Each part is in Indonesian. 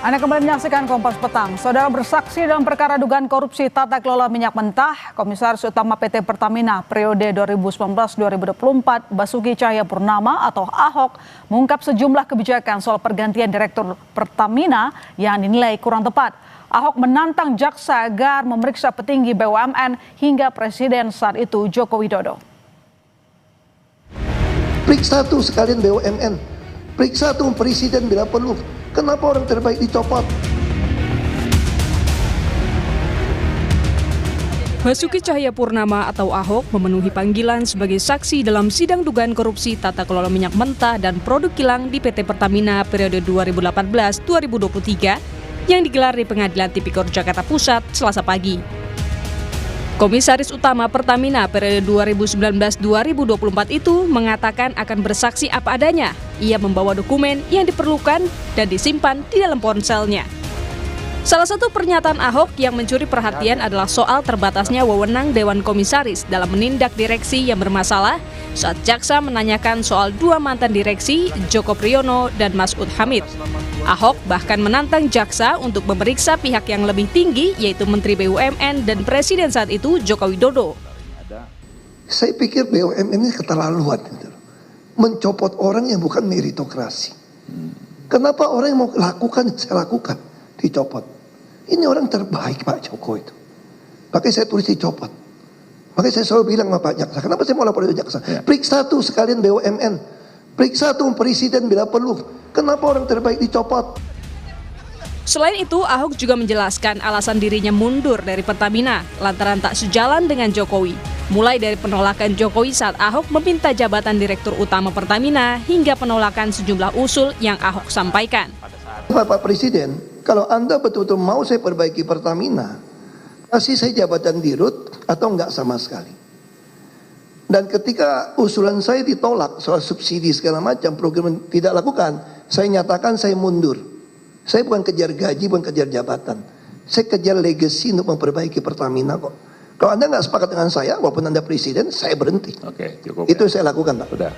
Anda kembali menyaksikan Kompas Petang. Saudara bersaksi dalam perkara dugaan korupsi tata kelola minyak mentah, Komisaris Utama PT Pertamina periode 2019-2024 Basuki Cahayapurnama atau Ahok mengungkap sejumlah kebijakan soal pergantian Direktur Pertamina yang dinilai kurang tepat. Ahok menantang jaksa agar memeriksa petinggi BUMN hingga Presiden saat itu Joko Widodo. Periksa tuh sekalian BUMN, periksa tuh Presiden bila perlu. Kenapa orang terbaik dicopot? Basuki Cahayapurnama atau Ahok memenuhi panggilan sebagai saksi dalam sidang dugaan korupsi tata kelola minyak mentah dan produk kilang di PT Pertamina periode 2018-2023 yang digelar di Pengadilan Tipikor Jakarta Pusat Selasa pagi. Komisaris Utama Pertamina periode 2019-2024 itu mengatakan akan bersaksi apa adanya. Ia membawa dokumen yang diperlukan dan disimpan di dalam ponselnya. Salah satu pernyataan Ahok yang mencuri perhatian adalah soal terbatasnya wewenang Dewan Komisaris dalam menindak direksi yang bermasalah saat jaksa menanyakan soal dua mantan direksi, Joko Priyono dan Masud Hamid. Ahok bahkan menantang jaksa untuk memeriksa pihak yang lebih tinggi, yaitu Menteri BUMN dan Presiden saat itu Joko Widodo. Saya pikir BUMN ini keterlaluan. Mencopot orang yang bukan meritokrasi. Kenapa orang yang mau lakukan, saya lakukan, dicopot. Ini orang terbaik Pak Joko itu. Makanya saya tulis dicopot. Makanya saya selalu bilang sama Pak Jaksa, kenapa saya mau lapor ke Jaksa? Ya. Periksa tuh sekalian BUMN, periksa tuh Presiden bila perlu. Kenapa orang terbaik dicopot? Selain itu, Ahok juga menjelaskan alasan dirinya mundur dari Pertamina lantaran tak sejalan dengan Jokowi. Mulai dari penolakan Jokowi saat Ahok meminta jabatan Direktur Utama Pertamina hingga penolakan sejumlah usul yang Ahok sampaikan. Bapak Presiden, kalau Anda betul-betul mau saya perbaiki Pertamina, kasih saya jabatan dirut atau enggak sama sekali. Dan ketika usulan saya ditolak soal subsidi segala macam, program tidak lakukan, saya nyatakan saya mundur. Saya bukan kejar gaji, bukan kejar jabatan. Saya kejar legacy untuk memperbaiki Pertamina kok. Kalau Anda nggak sepakat dengan saya, walaupun Anda Presiden, saya berhenti. Oke, cukup. Itu saya lakukan, Pak. Sudah.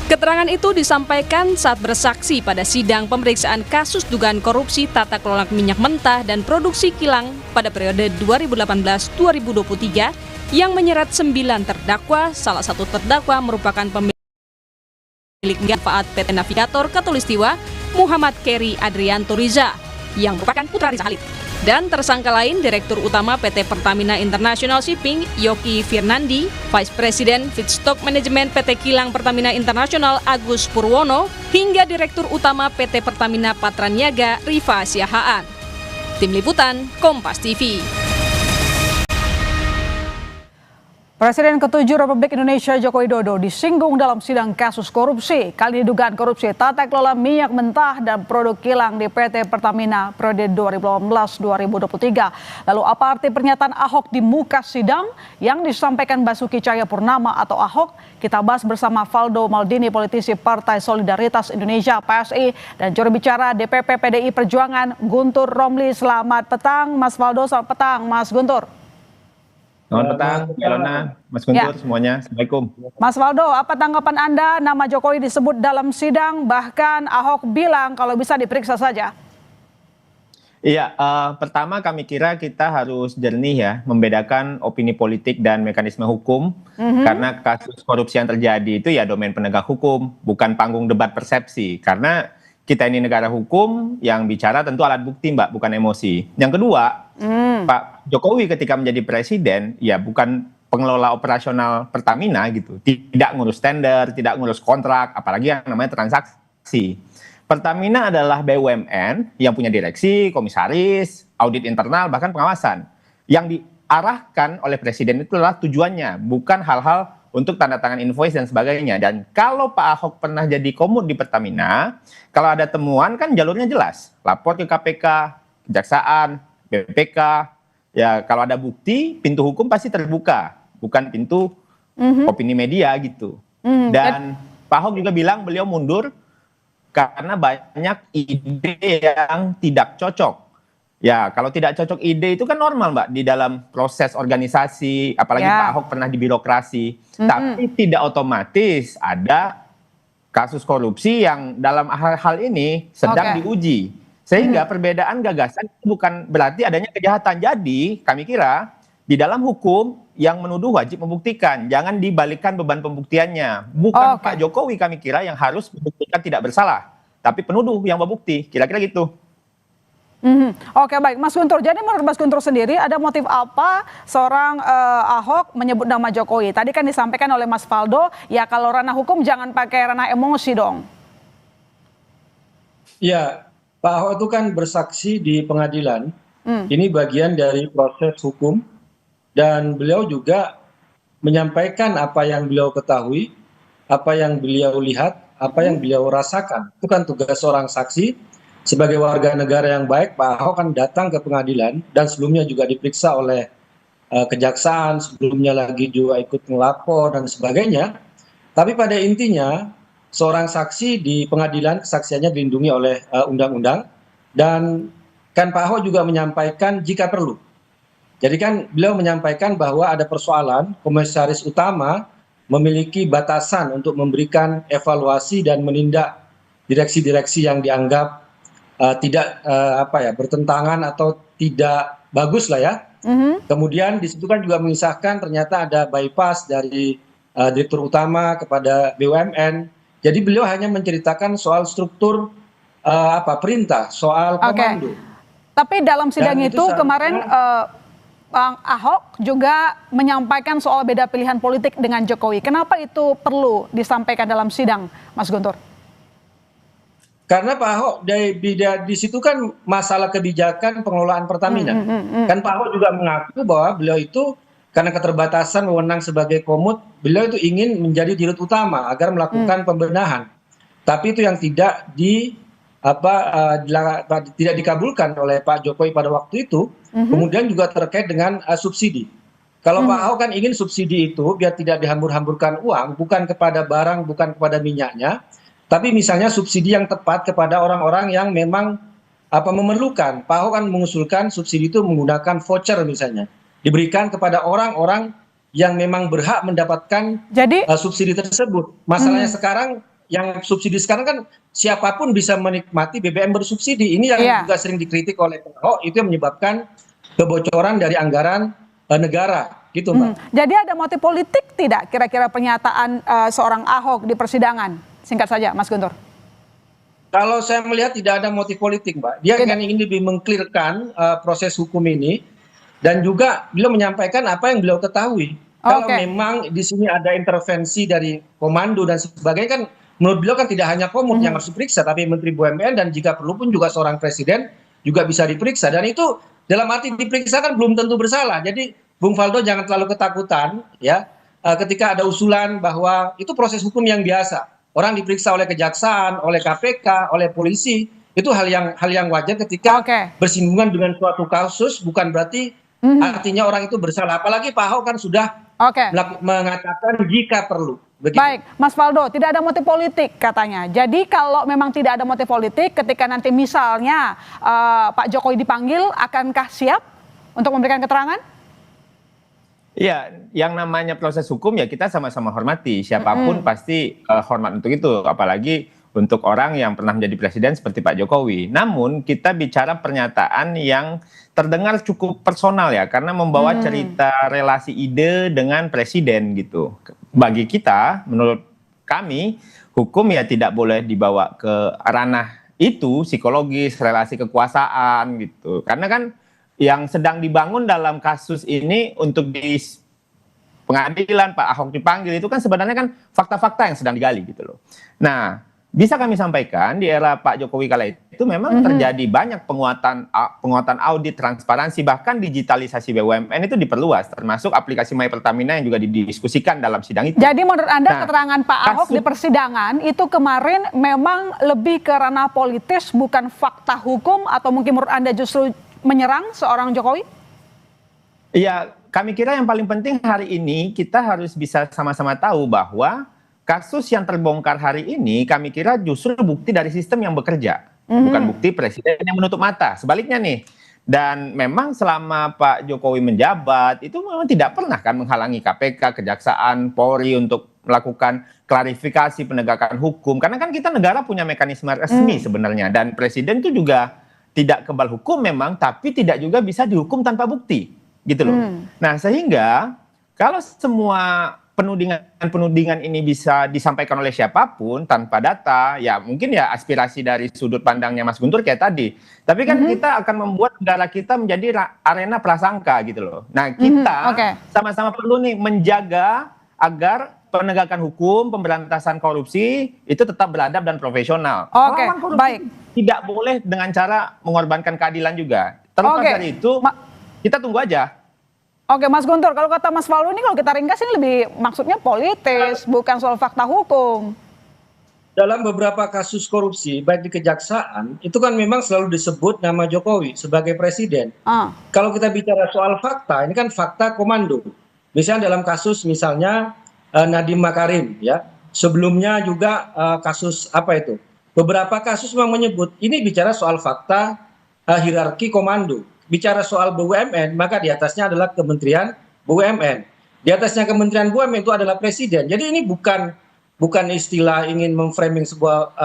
Keterangan itu disampaikan saat bersaksi pada sidang pemeriksaan kasus dugaan korupsi tata kelola minyak mentah dan produksi kilang pada periode 2018-2023 yang menyeret 9 terdakwa, salah satu terdakwa merupakan pemilik manfaat PT Navigator Katulistiwa Muhammad Keri Adrianto Riza yang merupakan putra Riza Khalid. Dan tersangka lain Direktur Utama PT Pertamina International Shipping Yoki Firnandi, Vice President Feedstock Management PT Kilang Pertamina International Agus Purwono, hingga Direktur Utama PT Pertamina Patraniaga Rifa Siahaan. Tim Liputan Kompas TV. Presiden ke-7 Republik Indonesia Joko Widodo disinggung dalam sidang kasus korupsi. Kali ini dugaan korupsi tata kelola minyak mentah dan produk kilang di PT Pertamina periode 2018-2023. Lalu apa arti pernyataan Ahok di muka sidang yang disampaikan Basuki Cahayapurnama atau Ahok? Kita bahas bersama Valdo Maldini, politisi Partai Solidaritas Indonesia (PSI) dan juru bicara DPP PDI Perjuangan Guntur Romli. Selamat petang Mas Valdo, selamat petang Mas Guntur. Selamat petang, Elona, Mas Guntur, semuanya. Assalamualaikum. Mas Valdo, apa tanggapan Anda? Nama Jokowi disebut dalam sidang, bahkan Ahok bilang kalau bisa diperiksa saja. Iya, pertama kami kira kita harus jernih ya, membedakan opini politik dan mekanisme hukum. Karena kasus korupsi yang terjadi itu ya domain penegak hukum, bukan panggung debat persepsi. Karena kita ini negara hukum, yang bicara tentu alat bukti Mbak, bukan emosi. Yang kedua, Pak Jokowi ketika menjadi presiden, ya bukan pengelola operasional Pertamina gitu. Tidak ngurus tender, tidak ngurus kontrak, apalagi yang namanya transaksi. Pertamina adalah BUMN yang punya direksi, komisaris, audit internal, bahkan pengawasan. Yang diarahkan oleh presiden itu adalah tujuannya, bukan hal-hal untuk tanda tangan invoice dan sebagainya. Dan kalau Pak Ahok pernah jadi komut di Pertamina, kalau ada temuan kan jalurnya jelas. Lapor ke KPK, Kejaksaan, BPK, ya kalau ada bukti, pintu hukum pasti terbuka. Bukan pintu opini media gitu. Dan Pak Ahok juga bilang beliau mundur karena banyak ide yang tidak cocok. Ya, kalau tidak cocok ide itu kan normal, Mbak, di dalam proses organisasi, apalagi Pak Ahok pernah di birokrasi. Tapi tidak otomatis ada kasus korupsi yang dalam hal ini sedang diuji. Sehingga perbedaan gagasan itu bukan berarti adanya kejahatan. Jadi kami kira di dalam hukum yang menuduh wajib membuktikan, jangan dibalikkan beban pembuktiannya. Bukan Pak Jokowi kami kira yang harus membuktikan tidak bersalah, tapi penuduh yang membukti, kira-kira gitu. Oke, baik Mas Guntur. Jadi menurut Mas Guntur sendiri ada motif apa seorang Ahok menyebut nama Jokowi? Tadi kan disampaikan oleh Mas Faldo, ya kalau ranah hukum jangan pakai ranah emosi dong. Ya, Pak Ahok itu kan bersaksi di pengadilan. Ini bagian dari proses hukum dan beliau juga menyampaikan apa yang beliau ketahui, apa yang beliau lihat, apa yang beliau rasakan. Itu kan tugas seorang saksi. Sebagai warga negara yang baik, Pak Ahok kan datang ke pengadilan dan sebelumnya juga diperiksa oleh kejaksaan, sebelumnya lagi juga ikut melapor dan sebagainya. Tapi pada intinya, seorang saksi di pengadilan kesaksiannya dilindungi oleh undang-undang, dan kan Pak Ahok juga menyampaikan jika perlu. Jadi kan beliau menyampaikan bahwa ada persoalan komisaris utama memiliki batasan untuk memberikan evaluasi dan menindak direksi-direksi yang dianggap tidak bertentangan atau tidak bagus lah ya. Kemudian di situ kan juga mengisahkan ternyata ada bypass dari direktur utama kepada BUMN. Jadi beliau hanya menceritakan soal struktur perintah, soal komando. Tapi dalam sidang itu kemarin Bang Ahok juga menyampaikan soal beda pilihan politik dengan Jokowi. Kenapa itu perlu disampaikan dalam sidang, Mas Guntur? Karena Pak Ahok di situ kan masalah kebijakan pengelolaan Pertamina. Kan Pak Ahok juga mengaku bahwa beliau itu karena keterbatasan wewenang sebagai komut, beliau itu ingin menjadi dirut utama agar melakukan pembenahan. Tapi itu yang tidak tidak dikabulkan oleh Pak Jokowi pada waktu itu. Kemudian juga terkait dengan subsidi. Kalau Pak Ahok kan ingin subsidi itu biar tidak dihambur-hamburkan uang, bukan kepada barang, bukan kepada minyaknya, tapi misalnya subsidi yang tepat kepada orang-orang yang memang memerlukan. Pak Ahok kan mengusulkan subsidi itu menggunakan voucher misalnya, diberikan kepada orang-orang yang memang berhak mendapatkan subsidi tersebut. Masalahnya sekarang yang subsidi sekarang kan siapapun bisa menikmati BBM bersubsidi. Ini yang juga sering dikritik oleh Pak Ahok, itu yang menyebabkan kebocoran dari anggaran negara, gitu Mbak. Jadi ada motif politik tidak kira-kira pernyataan seorang Ahok di persidangan? Singkat saja, Mas Guntur. Kalau saya melihat tidak ada motif politik, Mbak. Dia ingin lebih mengklirkan proses hukum ini, dan juga beliau menyampaikan apa yang beliau ketahui. Kalau memang di sini ada intervensi dari komando dan sebagainya, kan menurut beliau kan tidak hanya komut yang harus diperiksa, tapi Menteri BUMN dan jika perlu pun juga seorang presiden juga bisa diperiksa. Dan itu dalam arti diperiksa kan belum tentu bersalah. Jadi Bung Faldo jangan terlalu ketakutan ya ketika ada usulan bahwa itu proses hukum yang biasa. Orang diperiksa oleh kejaksaan, oleh KPK, oleh polisi, itu hal yang wajar ketika bersinggungan dengan suatu kasus, bukan berarti artinya orang itu bersalah. Apalagi Pak Ahok kan sudah mengatakan jika perlu. Begitu. Baik, Mas Faldo, tidak ada motif politik katanya. Jadi kalau memang tidak ada motif politik, ketika nanti misalnya Pak Jokowi dipanggil, akankah siap untuk memberikan keterangan? Iya, yang namanya proses hukum ya kita sama-sama hormati. Siapapun pasti hormat untuk itu. Apalagi untuk orang yang pernah menjadi presiden seperti Pak Jokowi. Namun kita bicara pernyataan yang terdengar cukup personal ya. Karena membawa cerita relasi ide dengan presiden gitu. Bagi kita, menurut kami, hukum ya tidak boleh dibawa ke ranah itu, psikologis, relasi kekuasaan gitu. Karena kan yang sedang dibangun dalam kasus ini untuk di pengadilan Pak Ahok dipanggil itu kan sebenarnya kan fakta-fakta yang sedang digali gitu loh. Nah, bisa kami sampaikan di era Pak Jokowi kala itu memang terjadi banyak penguatan audit, transparansi, bahkan digitalisasi BUMN itu diperluas, termasuk aplikasi My Pertamina yang juga didiskusikan dalam sidang itu. Jadi menurut Anda keterangan Pak Ahok di persidangan itu kemarin memang lebih ke ranah politis, bukan fakta hukum, atau mungkin menurut Anda justru menyerang seorang Jokowi? Iya, kami kira yang paling penting hari ini kita harus bisa sama-sama tahu bahwa kasus yang terbongkar hari ini kami kira justru bukti dari sistem yang bekerja, bukan bukti presiden yang menutup mata. Sebaliknya nih, dan memang selama Pak Jokowi menjabat itu memang tidak pernah kan menghalangi KPK, Kejaksaan, Polri untuk melakukan klarifikasi penegakan hukum. Karena kan kita negara punya mekanisme resmi sebenarnya, dan presiden itu juga tidak kebal hukum memang, tapi tidak juga bisa dihukum tanpa bukti, gitu loh. Nah, sehingga kalau semua penudingan ini bisa disampaikan oleh siapapun tanpa data, ya mungkin ya aspirasi dari sudut pandangnya Mas Guntur kayak tadi. Tapi kan kita akan membuat negara kita menjadi arena prasangka gitu loh. Nah, kita sama-sama perlu nih menjaga agar penegakan hukum, pemberantasan korupsi itu tetap beradab dan profesional. Melawan korupsi tidak boleh dengan cara mengorbankan keadilan juga. Terlepas dari itu, kita tunggu aja. Oke, Mas Guntur, kalau kata Mas Faldo ini, kalau kita ringkas ini lebih maksudnya politis, bukan soal fakta hukum. Dalam beberapa kasus korupsi, baik di kejaksaan, itu kan memang selalu disebut nama Jokowi sebagai presiden. Kalau kita bicara soal fakta, ini kan fakta komando. Misalnya dalam kasus misalnya Nadiem Makarim, ya. Sebelumnya juga kasus apa itu? Beberapa kasus memang menyebut ini bicara soal fakta hierarki komando. Bicara soal BUMN, maka di atasnya adalah Kementerian BUMN. Di atasnya Kementerian BUMN itu adalah presiden. Jadi ini bukan istilah ingin memframing sebuah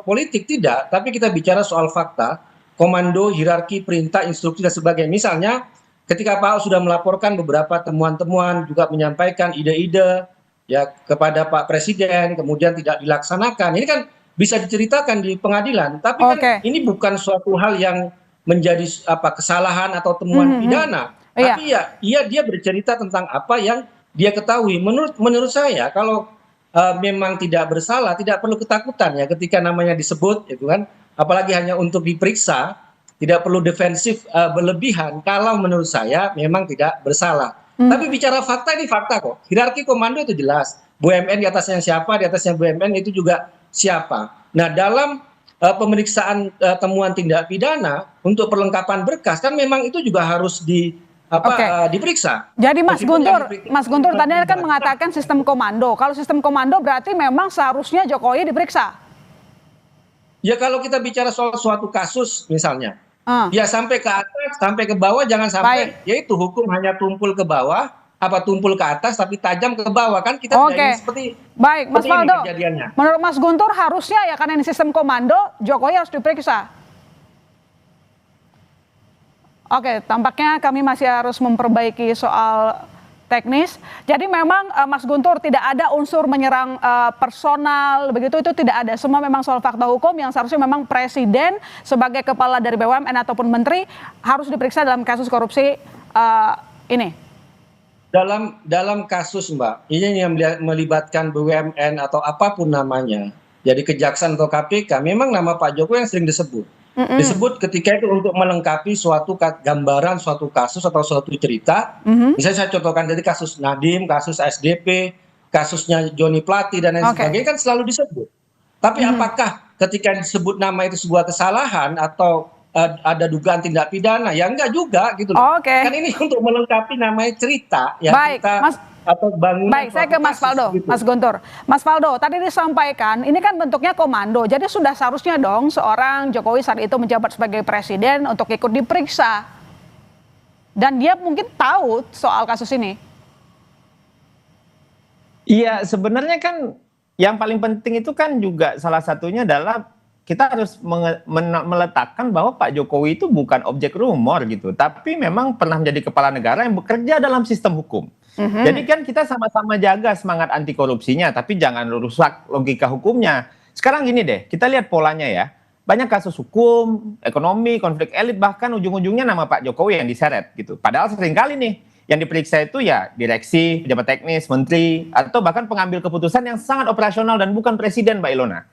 politik, tidak. Tapi kita bicara soal fakta, komando, hierarki, perintah, instruksi, dan sebagainya. Misalnya ketika Pak Ahok sudah melaporkan beberapa temuan-temuan, juga menyampaikan ide-ide ya kepada Pak Presiden, kemudian tidak dilaksanakan. Ini kan bisa diceritakan di pengadilan. Tapi kan ini bukan suatu hal yang menjadi kesalahan atau temuan pidana, tapi ya dia bercerita tentang apa yang dia ketahui. Menurut saya kalau memang tidak bersalah, tidak perlu ketakutan ya ketika namanya disebut, itu kan, apalagi hanya untuk diperiksa, tidak perlu defensif berlebihan. Kalau menurut saya memang tidak bersalah. Tapi bicara fakta, ini fakta kok. Hierarki komando itu jelas. BUMN di atasnya siapa, di atasnya BUMN itu juga siapa. Nah, dalam pemeriksaan temuan tindak pidana untuk perlengkapan berkas kan memang itu juga harus diperiksa. Jadi Mas Guntur tadi kan mengatakan sistem komando. Kalau sistem komando berarti memang seharusnya Jokowi diperiksa. Ya kalau kita bicara soal suatu kasus misalnya, ya sampai ke atas, sampai ke bawah, jangan sampai yaitu hukum hanya tumpul ke bawah, tumpul ke atas tapi tajam ke bawah, kan kita tidak ingin seperti Mas Faldo, kejadiannya. Menurut Mas Guntur harusnya ya karena ini sistem komando, Jokowi harus diperiksa. Oke, tampaknya kami masih harus memperbaiki soal teknis. Jadi memang Mas Guntur tidak ada unsur menyerang personal, begitu itu tidak ada. Semua memang soal fakta hukum yang seharusnya memang presiden sebagai kepala dari BUMN ataupun menteri harus diperiksa dalam kasus korupsi ini. Dalam kasus Mbak, ini yang melibatkan BUMN atau apapun namanya, jadi kejaksaan atau KPK, memang nama Pak Jokowi yang sering disebut. Disebut ketika itu untuk melengkapi suatu gambaran, suatu kasus atau suatu cerita. Misalnya saya contohkan dari kasus Nadiem, kasus SDP, kasusnya Joni Plate dan lain sebagainya kan selalu disebut. Tapi apakah ketika disebut nama itu sebuah kesalahan atau ada dugaan tindak pidana? Ya enggak juga gitu loh. Kan ini untuk melengkapi namanya cerita ya. Atau bangunan. Baik, saya ke Mas Faldo, gitu. Mas Guntur. Mas Faldo, tadi disampaikan ini kan bentuknya komando. Jadi sudah seharusnya dong seorang Jokowi saat itu menjabat sebagai presiden untuk ikut diperiksa. Dan dia mungkin tahu soal kasus ini. Iya, sebenarnya kan yang paling penting itu kan juga salah satunya adalah kita harus meletakkan bahwa Pak Jokowi itu bukan objek rumor gitu, tapi memang pernah menjadi kepala negara yang bekerja dalam sistem hukum. Jadi kan kita sama-sama jaga semangat anti korupsinya, tapi jangan rusak logika hukumnya. Sekarang gini deh, kita lihat polanya ya. Banyak kasus hukum, ekonomi, konflik elit, bahkan ujung-ujungnya nama Pak Jokowi yang diseret gitu. Padahal seringkali nih yang diperiksa itu ya direksi, pejabat teknis, menteri, atau bahkan pengambil keputusan yang sangat operasional dan bukan presiden, Mbak Ilona.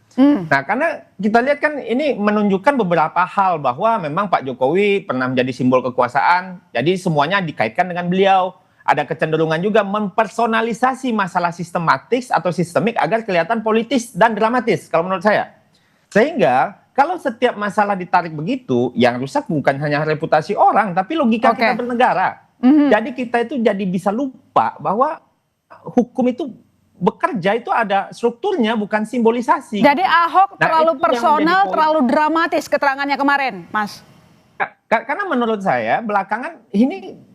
Nah, karena kita lihat kan ini menunjukkan beberapa hal bahwa memang Pak Jokowi pernah menjadi simbol kekuasaan, jadi semuanya dikaitkan dengan beliau. Ada kecenderungan juga mempersonalisasi masalah sistematis atau sistemik agar kelihatan politis dan dramatis, kalau menurut saya. Sehingga kalau setiap masalah ditarik begitu, yang rusak bukan hanya reputasi orang, tapi logika kita bernegara. Jadi kita itu jadi bisa lupa bahwa hukum itu bekerja itu ada strukturnya, bukan simbolisasi. Jadi Ahok terlalu personal, terlalu dramatis keterangannya kemarin, Mas. Karena menurut saya belakangan ini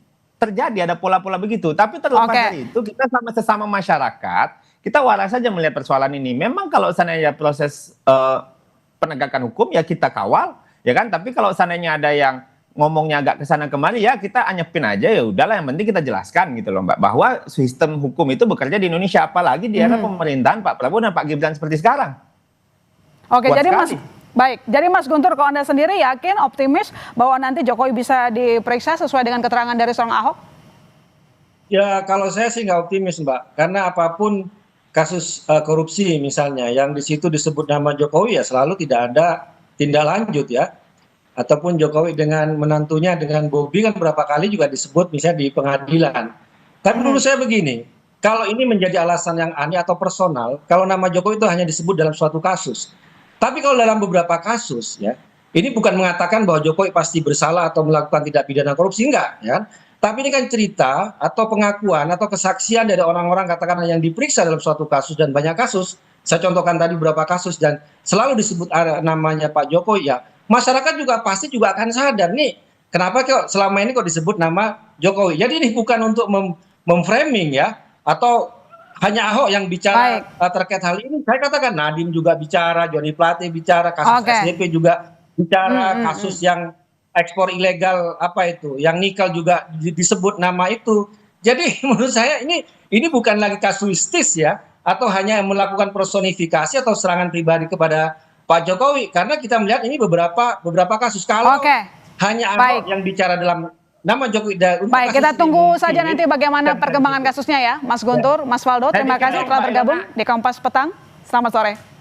terjadi ada pola-pola begitu. Tapi terlepas dari itu, kita sama sesama masyarakat kita waras saja melihat persoalan ini. Memang kalau seandainya proses penegakan hukum ya kita kawal, ya kan. Tapi kalau seandainya ada yang ngomongnya agak kesana kemari, ya kita anyepin aja, ya udahlah, yang penting kita jelaskan gitu loh Mbak, bahwa sistem hukum itu bekerja di Indonesia, apalagi di era pemerintahan Pak Prabowo dan Pak Gibran seperti sekarang. Oke, Kuat jadi sekali. jadi Mas Guntur, kalau Anda sendiri yakin, optimis bahwa nanti Jokowi bisa diperiksa sesuai dengan keterangan dari seorang Ahok? Ya kalau saya sih nggak optimis Mbak, karena apapun kasus korupsi misalnya yang di situ disebut nama Jokowi ya selalu tidak ada tindak lanjut ya. Ataupun Jokowi dengan menantunya dengan Bobi kan berapa kali juga disebut misalnya di pengadilan. Tapi menurut saya begini, kalau ini menjadi alasan yang aneh atau personal, kalau nama Jokowi itu hanya disebut dalam suatu kasus. Tapi kalau dalam beberapa kasus ya, ini bukan mengatakan bahwa Jokowi pasti bersalah atau melakukan tindak pidana korupsi, enggak ya. Tapi ini kan cerita atau pengakuan atau kesaksian dari orang-orang katakanlah yang diperiksa dalam suatu kasus dan banyak kasus. Saya contohkan tadi beberapa kasus dan selalu disebut namanya Pak Jokowi ya. Masyarakat juga pasti juga akan sadar nih kenapa kok selama ini kok disebut nama Jokowi. Jadi ini bukan untuk memframing ya atau hanya Ahok yang bicara terkait hal ini. Saya katakan Nadiem juga bicara, Joni Plate bicara, kasus SDP juga bicara, kasus yang ekspor ilegal apa itu, yang nikel juga disebut nama itu. Jadi menurut saya ini bukan lagi kasuistis ya atau hanya melakukan personifikasi atau serangan pribadi kepada Pak Jokowi, karena kita melihat ini beberapa kasus kalau hanya Ahok yang bicara dalam nama Jokowi. Baik, kita tunggu saja nanti bagaimana perkembangan kasusnya ya, Mas Guntur, Mas Faldo. Terima kasih telah bergabung di Kompas Petang. Selamat sore.